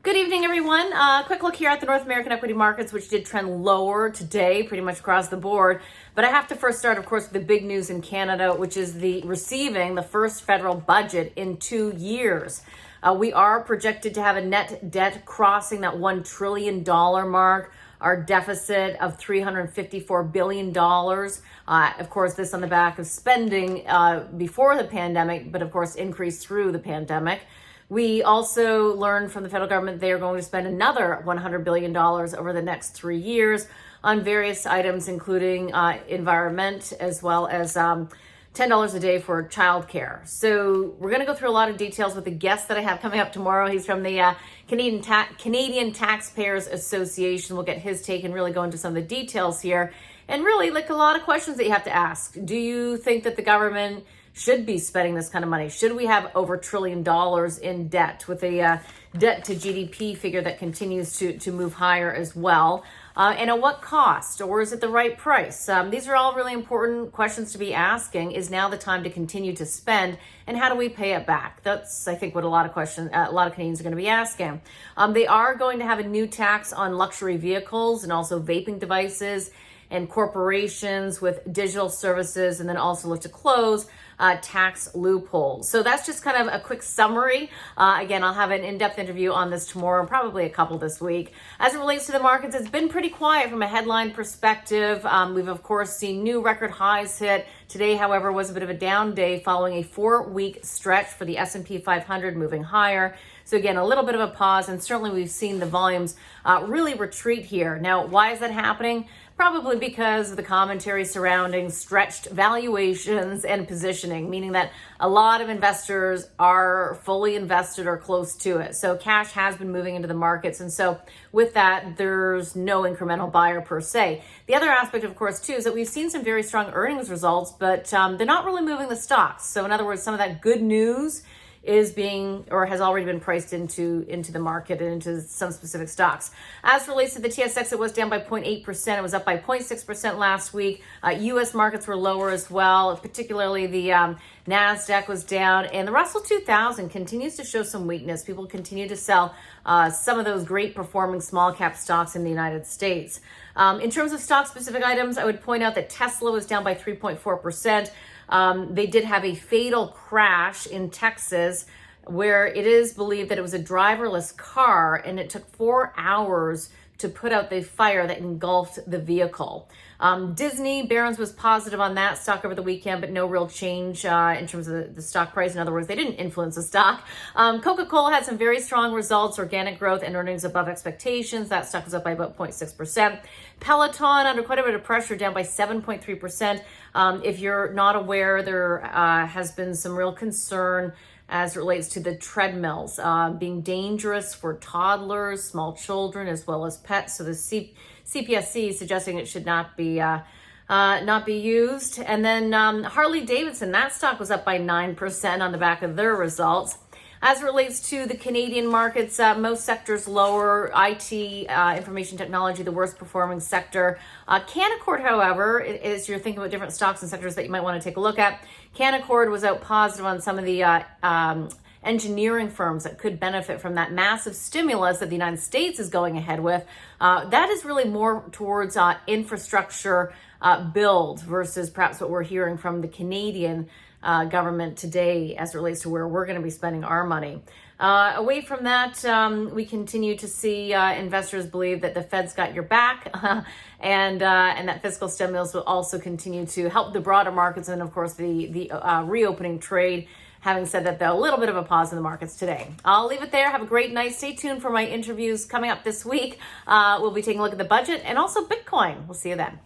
Good evening, everyone. Quick look here at the North American equity markets, which did trend lower today, pretty much across the board. But I have to first start, of course, with the big news in Canada, which is receiving the first federal budget in 2 years. We are projected to have a net debt crossing that $1 trillion mark. Our deficit of $354 billion. Of course, this on the back of spending before the pandemic, but of course increased through the pandemic. We also learned from the federal government they are going to spend another $100 billion over the next 3 years on various items, including environment, as well as $10 a day for childcare. So we're going to go through a lot of details with the guest that I have coming up tomorrow. He's from the Canadian Taxpayers Association. We'll get his take and really go into some of the details here. And really, like a lot of questions that you have to ask. Do you think that the government should be spending this kind of money? Should we have over $1 trillion in debt with a debt to GDP figure that continues to move higher as well? And at what cost? Or is it the right price? These are all really important questions to be asking. Is now the time to continue to spend? And how do we pay it back? That's, I think, what a lot of Canadians are going to be asking. They are going to have a new tax on luxury vehicles and also vaping devices and corporations with digital services, and then also look to close tax loopholes. So that's just kind of a quick summary. Again, I'll have an in-depth interview on this tomorrow, probably a couple this week. As it relates to the markets, it's been pretty quiet from a headline perspective. We've, of course, seen new record highs hit. Today, however, was a bit of a down day following a 4-week stretch for the S&P 500 moving higher. So again, a little bit of a pause, and certainly we've seen the volumes really retreat here. Now, why is that happening? Probably because of the commentary surrounding stretched valuations and positioning, meaning that a lot of investors are fully invested or close to it. So cash has been moving into the markets. And so with that, there's no incremental buyer per se. The other aspect, of course, too, is that we've seen some very strong earnings results, but they're not really moving the stocks. So in other words, some of that good news is being or has already been priced into the market and into some specific stocks. As relates to the TSX, it was down by 0.8%. It was up by 0.6% last week. U.S. markets were lower as well, particularly the NASDAQ was down, and the Russell 2000 continues to show some weakness. People continue to sell some of those great performing small cap stocks in the United States. In terms of stock specific items, I would point out that Tesla was down by 3.4%. They did have a fatal crash in Texas where it is believed that it was a driverless car and it took 4 hours to put out the fire that engulfed the vehicle. Disney, Barron's was positive on that stock over the weekend, but no real change in terms of the stock price. In other words, they didn't influence the stock. Coca-Cola had some very strong results, organic growth and earnings above expectations. That stock was up by about 0.6%. Peloton under quite a bit of pressure, down by 7.3%. If you're not aware, there has been some real concern as it relates to the treadmills being dangerous for toddlers, small children, as well as pets. So the CPSC is suggesting it should not be used. And then Harley Davidson, that stock was up by 9% on the back of their results. As it relates to the Canadian markets, most sectors lower. IT, information technology, the worst performing sector. Canaccord, however, as you're thinking about different stocks and sectors that you might want to take a look at, Canaccord was out positive on some of the engineering firms that could benefit from that massive stimulus that the United States is going ahead with. That is really more towards infrastructure build versus perhaps what we're hearing from the Canadian government today as it relates to where we're going to be spending our money. Away from that, we continue to see investors believe that the Fed's got your back and that fiscal stimulus will also continue to help the broader markets and, of course, the reopening trade. Having said that, though, a little bit of a pause in the markets today. I'll leave it there. Have a great night. Stay tuned for my interviews coming up this week. We'll be taking a look at the budget and also Bitcoin. We'll see you then.